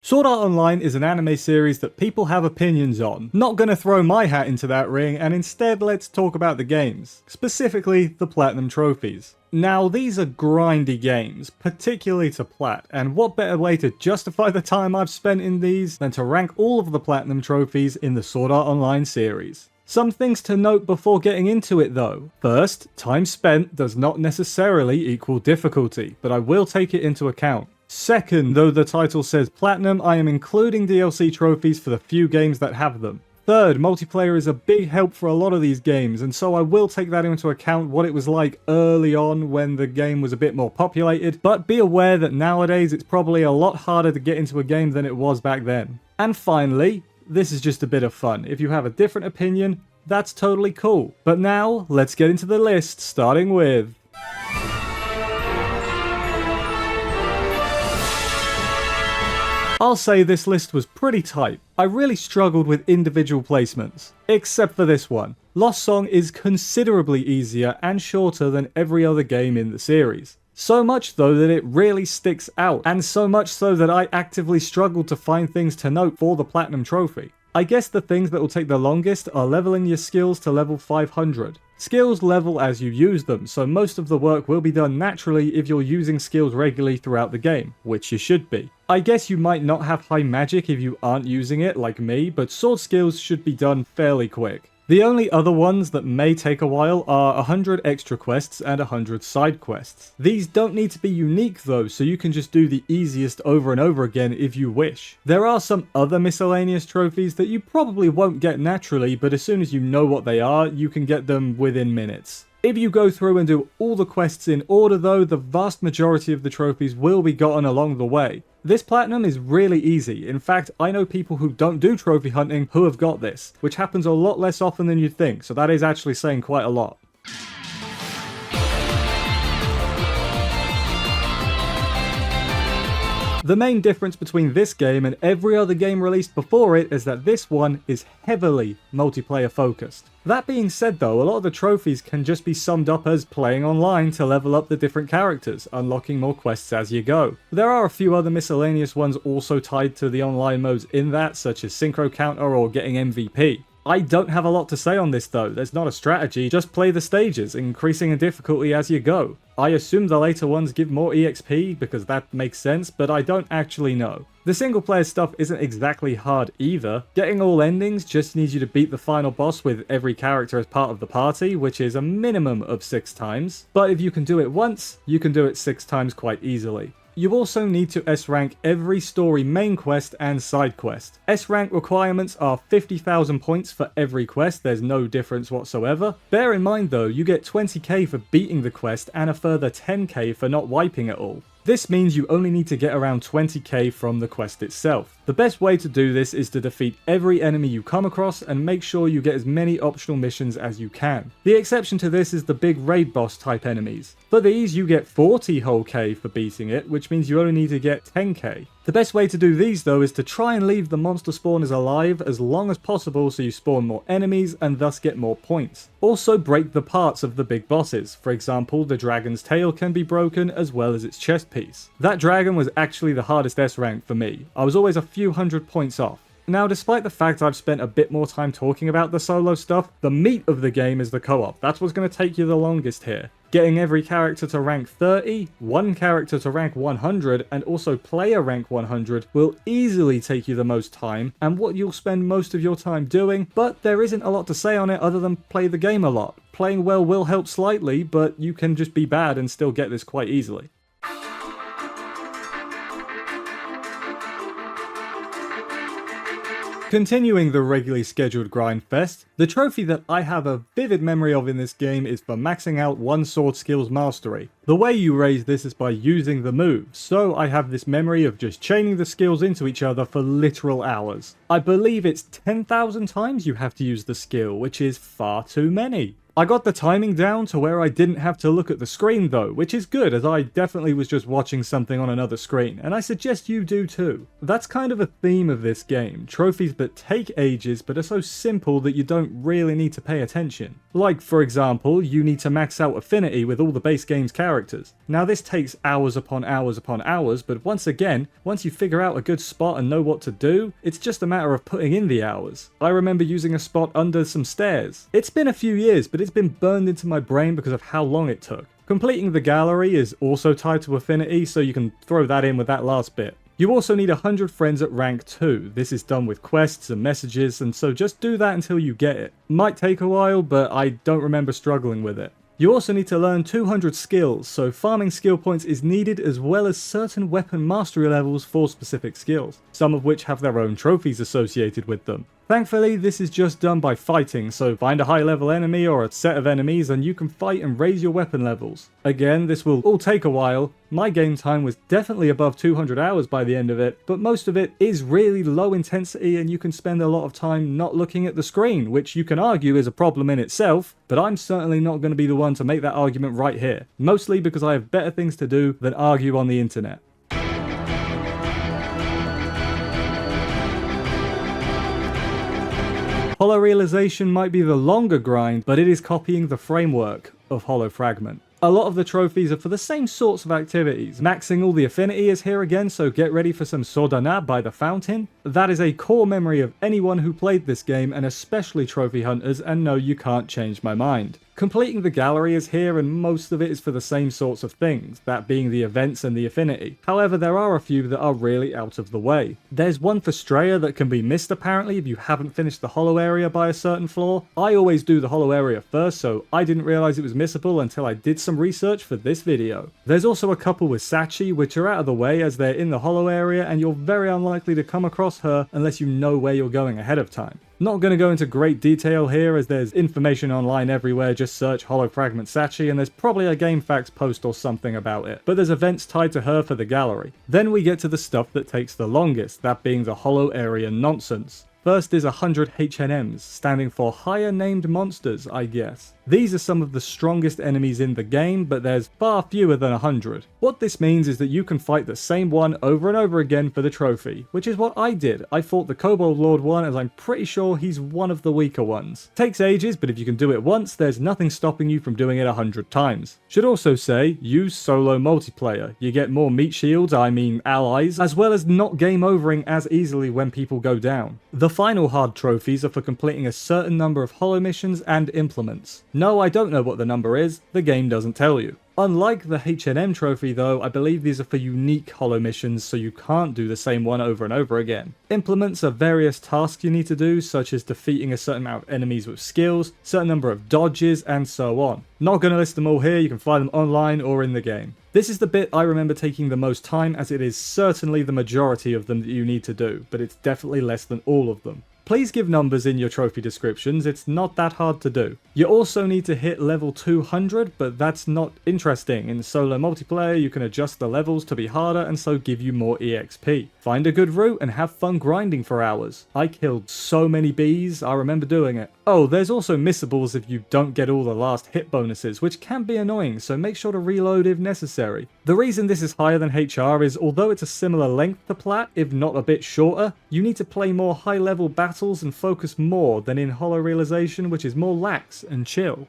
Sword Art Online is an anime series that people have opinions on. Not gonna throw my hat into that ring, and instead let's talk about the games, specifically the Platinum Trophies. Now, these are grindy games, particularly to Plat, and what better way to justify the time I've spent in these than to rank all of the Platinum Trophies in the Sword Art Online series. Some things to note before getting into it though. First, time spent does not necessarily equal difficulty, but I will take it into account. Second, though the title says Platinum, I am including DLC trophies for the few games that have them. Third, multiplayer is a big help for a lot of these games, and so I will take that into account what it was like early on when the game was a bit more populated, but be aware that nowadays it's probably a lot harder to get into a game than it was back then. And finally, this is just a bit of fun. If you have a different opinion, that's totally cool. But now, let's get into the list, starting with... I'll say this list was pretty tight. I really struggled with individual placements, except for this one. Lost Song is considerably easier and shorter than every other game in the series. So much though that it really sticks out, and so much so that I actively struggled to find things to note for the Platinum Trophy. I guess the things that will take the longest are leveling your skills to level 500. Skills level as you use them, so most of the work will be done naturally if you're using skills regularly throughout the game, which you should be. I guess you might not have high magic if you aren't using it like me, but sword skills should be done fairly quick. The only other ones that may take a while are 100 extra quests and 100 side quests. These don't need to be unique though, so you can just do the easiest over and over again if you wish. There are some other miscellaneous trophies that you probably won't get naturally, but as soon as you know what they are, you can get them within minutes. If you go through and do all the quests in order though, the vast majority of the trophies will be gotten along the way. This Platinum is really easy. In fact, I know people who don't do trophy hunting who have got this, which happens a lot less often than you'd think, so that is actually saying quite a lot. The main difference between this game and every other game released before it is that this one is heavily multiplayer focused. That being said though, a lot of the trophies can just be summed up as playing online to level up the different characters, unlocking more quests as you go. There are a few other miscellaneous ones also tied to the online modes in that, such as Synchro Counter or getting MVP. I don't have a lot to say on this though, there's not a strategy, just play the stages, increasing in difficulty as you go. I assume the later ones give more EXP because that makes sense, but I don't actually know. The single player stuff isn't exactly hard either. Getting all endings just needs you to beat the final boss with every character as part of the party, which is a minimum of 6 times. But if you can do it once, you can do it 6 times quite easily. You also need to S-rank every story main quest and side quest. S-rank requirements are 50,000 points for every quest, there's no difference whatsoever. Bear in mind though, you get 20k for beating the quest and a further 10k for not wiping it all. This means you only need to get around 20k from the quest itself. The best way to do this is to defeat every enemy you come across and make sure you get as many optional missions as you can. The exception to this is the big raid boss type enemies. For these you get 40 whole k for beating it, which means you only need to get 10k. The best way to do these though is to try and leave the monster spawners alive as long as possible so you spawn more enemies and thus get more points. Also break the parts of the big bosses. For example, the dragon's tail can be broken as well as its chest piece. That dragon was actually the hardest S rank for me. I was always a few hundred points off. Now, despite the fact I've spent a bit more time talking about the solo stuff, the meat of the game is the co-op. That's what's going to take you the longest here. Getting every character to rank 30, one character to rank 100, and also player rank 100 will easily take you the most time and what you'll spend most of your time doing, but there isn't a lot to say on it other than play the game a lot. Playing well will help slightly, but you can just be bad and still get this quite easily. Continuing the regularly scheduled grind fest, the trophy that I have a vivid memory of in this game is for maxing out one sword skill's mastery. The way you raise this is by using the moves, so I have this memory of just chaining the skills into each other for literal hours. I believe it's 10,000 times you have to use the skill, which is far too many. I got the timing down to where I didn't have to look at the screen though, which is good as I definitely was just watching something on another screen, and I suggest you do too. That's kind of a theme of this game, trophies that take ages but are so simple that you don't really need to pay attention. Like for example, you need to max out affinity with all the base game's characters. Now this takes hours upon hours upon hours, but once again, once you figure out a good spot and know what to do, it's just a matter of putting in the hours. I remember using a spot under some stairs. It's been a few years, but it's been burned into my brain because of how long it took. Completing the gallery is also tied to affinity, so you can throw that in with that last bit. You also need 100 friends at rank 2. This is done with quests and messages, and so just do that until you get it. Might take a while, but I don't remember struggling with it. You also need to learn 200 skills, so farming skill points is needed as well as certain weapon mastery levels for specific skills, some of which have their own trophies associated with them. Thankfully, this is just done by fighting, so find a high level enemy or a set of enemies and you can fight and raise your weapon levels. Again, this will all take a while. My game time was definitely above 200 hours by the end of it, but most of it is really low intensity and you can spend a lot of time not looking at the screen, which you can argue is a problem in itself, but I'm certainly not going to be the one to make that argument right here, mostly because I have better things to do than argue on the internet. Hollow Realization might be the longer grind, but it is copying the framework of Hollow Fragment. A lot of the trophies are for the same sorts of activities. Maxing all the affinity is here again, so get ready for some Sordana by the fountain. That is a core memory of anyone who played this game, and especially trophy hunters, and no, you can't change my mind. Completing the gallery is here, and most of it is for the same sorts of things, that being the events and the affinity. However, there are a few that are really out of the way. There's one for Straya that can be missed apparently if you haven't finished the hollow area by a certain floor. I always do the hollow area first, so I didn't realize it was missable until I did some research for this video. There's also a couple with Sachi, which are out of the way as they're in the hollow area, and you're very unlikely to come across her unless you know where you're going ahead of time. Not going to go into great detail here as there's information online everywhere, just search Hollow Fragment Sachi and there's probably a GameFAQs post or something about it, but there's events tied to her for the gallery. Then we get to the stuff that takes the longest, that being the hollow area nonsense. First is 100 HNMs, standing for higher named monsters, I guess. These are some of the strongest enemies in the game, but there's far fewer than 100. What this means is that you can fight the same one over and over again for the trophy, which is what I did. I fought the Kobold Lord one as I'm pretty sure he's one of the weaker ones. Takes ages, but if you can do it once, there's nothing stopping you from doing it 100 times. Should also say, use solo multiplayer. You get more meat shields, I mean allies, as well as not game overing as easily when people go down. The final hard trophies are for completing a certain number of hollow missions and implements. No, I don't know what the number is, the game doesn't tell you. Unlike the HNM trophy though, I believe these are for unique hollow missions, so you can't do the same one over and over again. Implements are various tasks you need to do, such as defeating a certain amount of enemies with skills, certain number of dodges, and so on. Not going to list them all here, you can find them online or in the game. This is the bit I remember taking the most time, as it is certainly the majority of them that you need to do, but it's definitely less than all of them. Please give numbers in your trophy descriptions, it's not that hard to do. You also need to hit level 200, but that's not interesting. In solo multiplayer, you can adjust the levels to be harder and so give you more EXP. Find a good route and have fun grinding for hours. I killed so many bees, I remember doing it. Oh, there's also missables if you don't get all the last hit bonuses, which can be annoying, so make sure to reload if necessary. The reason this is higher than HR is, although it's a similar length to Plat, if not a bit shorter, you need to play more high level battles and focus more than in Hollow Realization, which is more lax and chill.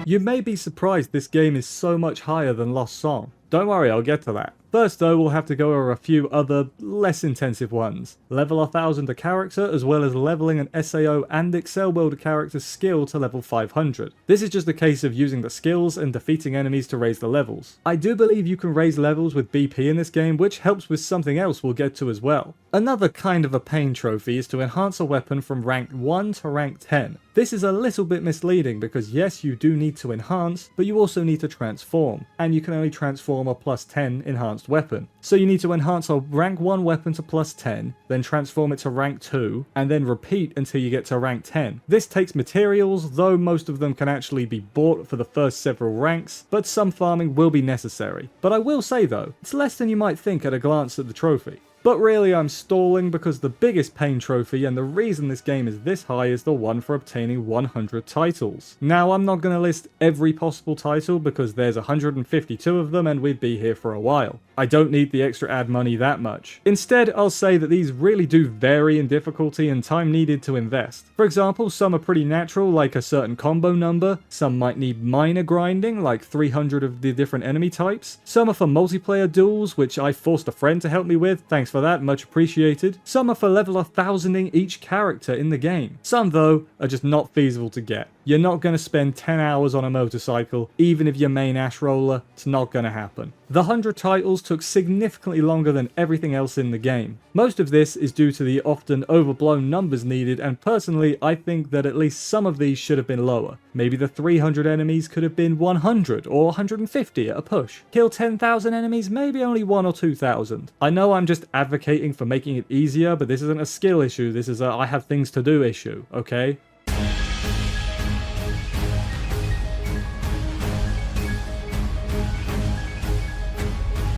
You may be surprised this game is so much higher than Lost Song. Don't worry, I'll get to that. First though, we'll have to go over a few other, less intensive ones. Level 1000 a character, as well as leveling an SAO and Excel Builder character's skill to level 500. This is just a case of using the skills and defeating enemies to raise the levels. I do believe you can raise levels with BP in this game, which helps with something else we'll get to as well. Another kind of a pain trophy is to enhance a weapon from rank 1 to rank 10. This is a little bit misleading because yes, you do need to enhance, but you also need to transform, and you can only transform a plus 10 enhanced weapon. So you need to enhance a rank 1 weapon to plus 10, then transform it to rank 2, and then repeat until you get to rank 10. This takes materials, though most of them can actually be bought for the first several ranks, but some farming will be necessary. But I will say though, it's less than you might think at a glance at the trophy. But really I'm stalling because the biggest pain trophy and the reason this game is this high is the one for obtaining 100 titles. Now I'm not going to list every possible title because there's 152 of them and we'd be here for a while. I don't need the extra ad money that much. Instead, I'll say that these really do vary in difficulty and time needed to invest. For example, some are pretty natural, like a certain combo number. Some might need minor grinding, like 300 of the different enemy types. Some are for multiplayer duels, which I forced a friend to help me with. Thanks for that, much appreciated. Some are for level 1000ing each character in the game. Some, though, are just not feasible to get. You're not going to spend 10 hours on a motorcycle, even if you main Ash Roller. It's not going to happen. The 100 titles took significantly longer than everything else in the game. Most of this is due to the often overblown numbers needed, and personally I think that at least some of these should have been lower. Maybe the 300 enemies could have been 100 or 150 at a push. Kill 10,000 enemies, maybe only 1 or 2,000. I know I'm just advocating for making it easier, but this isn't a skill issue, this is a I have things to do issue, okay?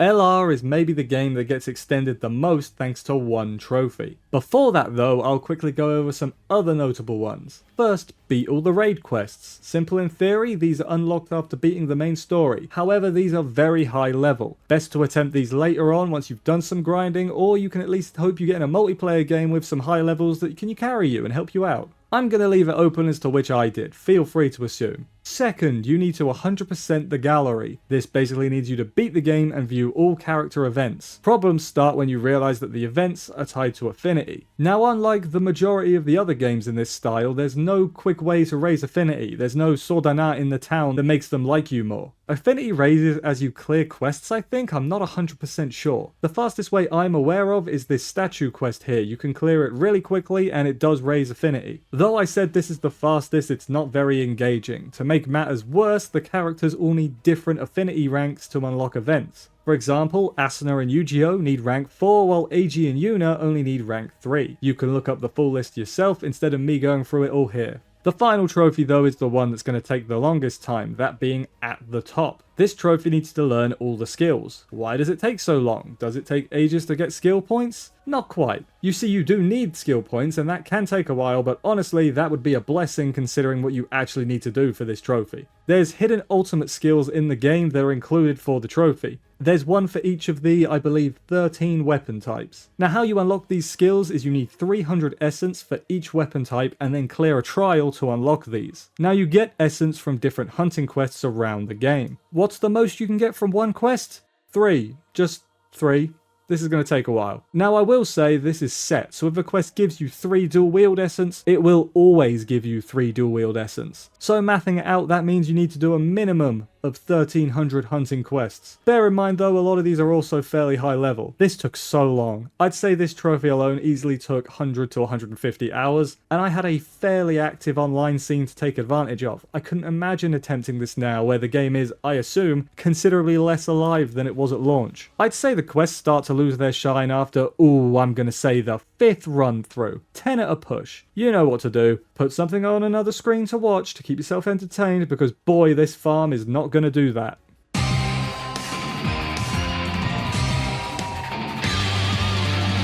LR is maybe the game that gets extended the most thanks to one trophy. Before that though, I'll quickly go over some other notable ones. First, beat all the raid quests. Simple in theory, these are unlocked after beating the main story. However, these are very high level. Best to attempt these later on once you've done some grinding, or you can at least hope you get in a multiplayer game with some high levels that can carry you and help you out. I'm going to leave it open as to which I did, feel free to assume. Second, you need to 100% the gallery. This basically needs you to beat the game and view all character events. Problems start when you realise that the events are tied to affinity. Now, unlike the majority of the other games in this style, there's no quick way to raise affinity. There's no Sordana in the town that makes them like you more. Affinity raises as you clear quests, I think? I'm not 100% sure. The fastest way I'm aware of is this statue quest here. You can clear it really quickly and it does raise affinity. Though I said this is the fastest, it's not very engaging. To make matters worse, the characters all need different affinity ranks to unlock events. For example, Asuna and Yu-Gi-Oh need rank 4, while Eiji and Yuna only need rank 3. You can look up the full list yourself instead of me going through it all here. The final trophy though is the one that's going to take the longest time, that being at the top. This trophy needs to learn all the skills. Why does it take so long? Does it take ages to get skill points? Not quite. You see, you do need skill points and that can take a while, but honestly that would be a blessing considering what you actually need to do for this trophy. There's hidden ultimate skills in the game that are included for the trophy. There's one for each of the, I believe, 13 weapon types. Now how you unlock these skills is you need 300 essence for each weapon type and then clear a trial to unlock these. Now you get essence from different hunting quests around the game. What's the most you can get from one quest? 3. Just 3. This is going to take a while. Now I will say this is set, so if a quest gives you 3 dual wield essence, it will always give you 3 dual wield essence. So mathing it out, that means you need to do a minimum of 1300 hunting quests. Bear in mind though, a lot of these are also fairly high level. This took so long. I'd say this trophy alone easily took 100 to 150 hours, and I had a fairly active online scene to take advantage of. I couldn't imagine attempting this now, where the game is, I assume, considerably less alive than it was at launch. I'd say the quests start to lose their shine after, I'm gonna say the 5th run through. 10 at a push. You know what to do. Put something on another screen to watch to keep yourself entertained, because boy, this farm is not gonna do that.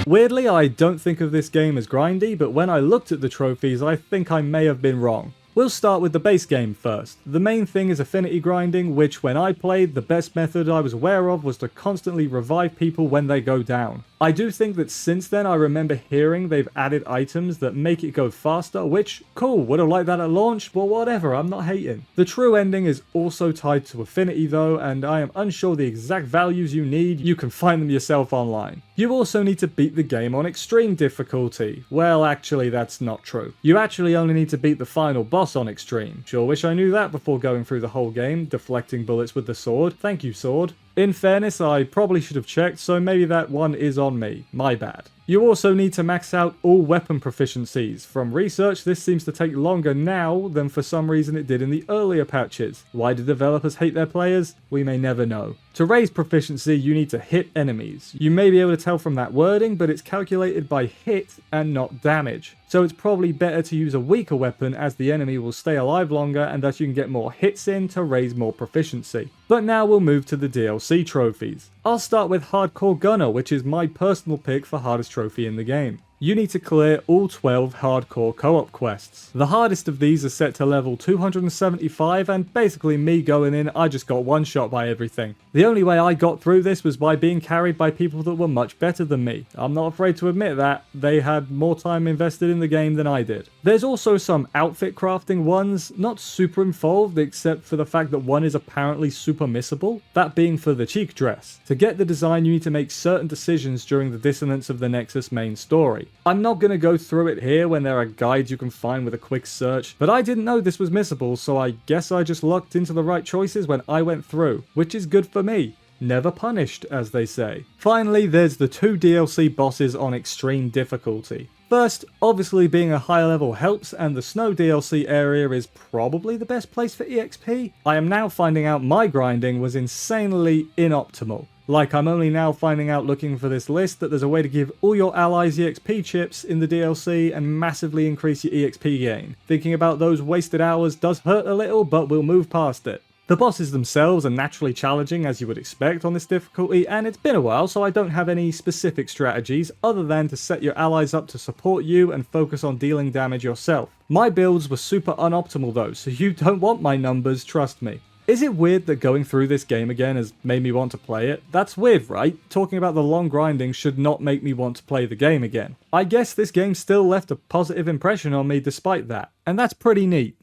Weirdly, I don't think of this game as grindy, but when I looked at the trophies, I think I may have been wrong. We'll start with the base game first. The main thing is affinity grinding, which when I played, the best method I was aware of was to constantly revive people when they go down. I do think that since then I remember hearing they've added items that make it go faster, which, cool, would have liked that at launch, but whatever, I'm not hating. The true ending is also tied to affinity though, and I am unsure the exact values you need. You can find them yourself online. You also need to beat the game on extreme difficulty. Well, actually that's not true. You actually only need to beat the final boss on extreme. Sure wish I knew that before going through the whole game, deflecting bullets with the sword. Thank you, sword. In fairness, I probably should have checked, so maybe that one is on me. My bad. You also need to max out all weapon proficiencies. From research, this seems to take longer now than for some reason it did in the earlier patches. Why do developers hate their players? We may never know. To raise proficiency, you need to hit enemies. You may be able to tell from that wording, but it's calculated by hit and not damage. So it's probably better to use a weaker weapon as the enemy will stay alive longer and thus you can get more hits in to raise more proficiency. But now we'll move to the DLC trophies. I'll start with Hardcore Gunner, which is my personal pick for hardest trophy in the game. You need to clear all 12 hardcore co-op quests. The hardest of these are set to level 275 and basically me going in, I just got one shot by everything. The only way I got through this was by being carried by people that were much better than me. I'm not afraid to admit that, they had more time invested in the game than I did. There's also some outfit crafting ones, not super involved except for the fact that one is apparently super missable, that being for the cheek dress. To get the design you need to make certain decisions during the Dissonance of the Nexus main story. I'm not going to go through it here when there are guides you can find with a quick search, but I didn't know this was missable, so I guess I just lucked into the right choices when I went through, which is good for me. Never punished, as they say. Finally, there's the 2 DLC bosses on extreme difficulty. First, obviously being a high level helps, and the Snow DLC area is probably the best place for EXP. I am now finding out my grinding was insanely inoptimal. Like, I'm only now finding out looking for this list that there's a way to give all your allies EXP chips in the DLC and massively increase your EXP gain. Thinking about those wasted hours does hurt a little, but we'll move past it. The bosses themselves are naturally challenging as you would expect on this difficulty, and it's been a while so I don't have any specific strategies other than to set your allies up to support you and focus on dealing damage yourself. My builds were super unoptimal though, so you don't want my numbers, trust me. Is it weird that going through this game again has made me want to play it? That's weird, right? Talking about the long grinding should not make me want to play the game again. I guess this game still left a positive impression on me despite that, and that's pretty neat.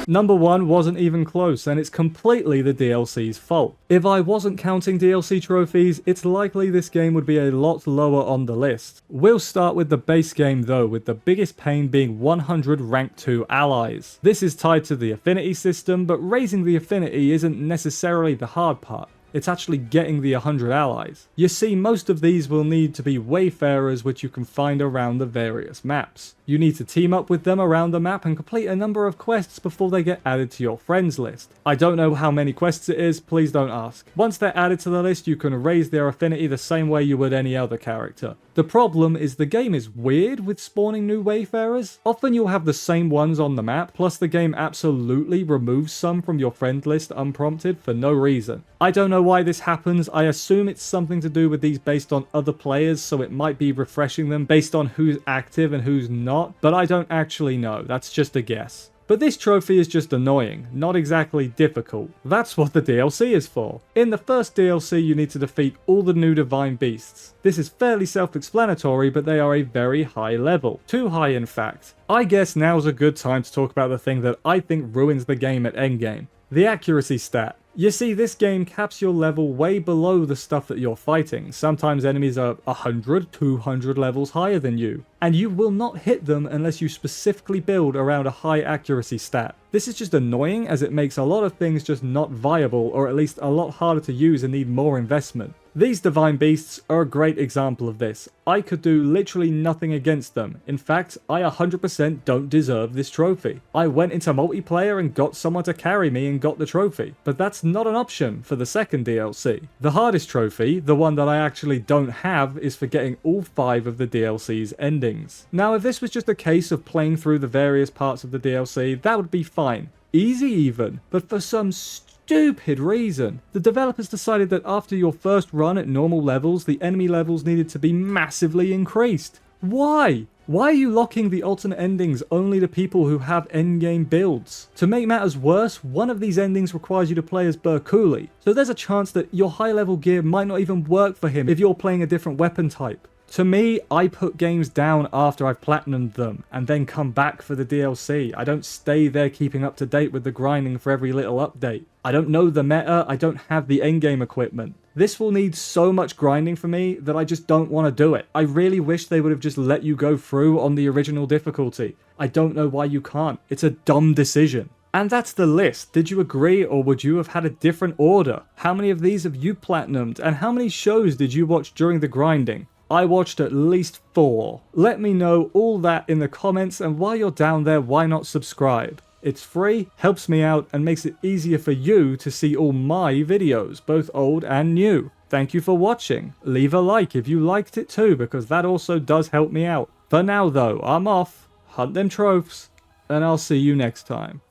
Number 1 wasn't even close, and it's completely the DLC's fault. If I wasn't counting DLC trophies, it's likely this game would be a lot lower on the list. We'll start with the base game though, with the biggest pain being 100 rank 2 allies. This is tied to the affinity system, but raising the affinity isn't necessarily the hard part. It's actually getting the 100 allies. You see, most of these will need to be wayfarers which you can find around the various maps. You need to team up with them around the map and complete a number of quests before they get added to your friends list. I don't know how many quests it is, please don't ask. Once they're added to the list, you can raise their affinity the same way you would any other character. The problem is the game is weird with spawning new wayfarers. Often you'll have the same ones on the map, plus the game absolutely removes some from your friend list unprompted for no reason. I don't know why this happens. I assume it's something to do with these based on other players, so it might be refreshing them based on who's active and who's not, but I don't actually know. That's just a guess. But this trophy is just annoying, not exactly difficult. That's what the DLC is for. In the first DLC, you need to defeat all the new Divine Beasts. This is fairly self-explanatory, but they are a very high level. Too high, in fact. I guess now's a good time to talk about the thing that I think ruins the game at endgame. The accuracy stat. You see, this game caps your level way below the stuff that you're fighting. Sometimes enemies are 100, 200 levels higher than you, and you will not hit them unless you specifically build around a high accuracy stat. This is just annoying as it makes a lot of things just not viable, or at least a lot harder to use and need more investment. These Divine Beasts are a great example of this. I could do literally nothing against them. In fact, I 100% don't deserve this trophy. I went into multiplayer and got someone to carry me and got the trophy, but that's not an option for the second DLC. The hardest trophy, the one that I actually don't have, is for getting all 5 of the DLC's endings. Now, if this was just a case of playing through the various parts of the DLC, that would be fine. Easy even, but for some stupid reason, the developers decided that after your first run at normal levels, the enemy levels needed to be massively increased. Why? Why are you locking the alternate endings only to people who have endgame builds? To make matters worse, one of these endings requires you to play as Berkuli, so there's a chance that your high level gear might not even work for him if you're playing a different weapon type. To me, I put games down after I've platinumed them, and then come back for the DLC. I don't stay there keeping up to date with the grinding for every little update. I don't know the meta, I don't have the endgame equipment. This will need so much grinding for me that I just don't want to do it. I really wish they would have just let you go through on the original difficulty. I don't know why you can't. It's a dumb decision. And that's the list. Did you agree, or would you have had a different order? How many of these have you platinumed, and how many shows did you watch during the grinding? I watched at least 4. Let me know all that in the comments, and while you're down there, why not subscribe? It's free, helps me out, and makes it easier for you to see all my videos, both old and new. Thank you for watching. Leave a like if you liked it too, because that also does help me out. For now though, I'm off, hunt them trophies, and I'll see you next time.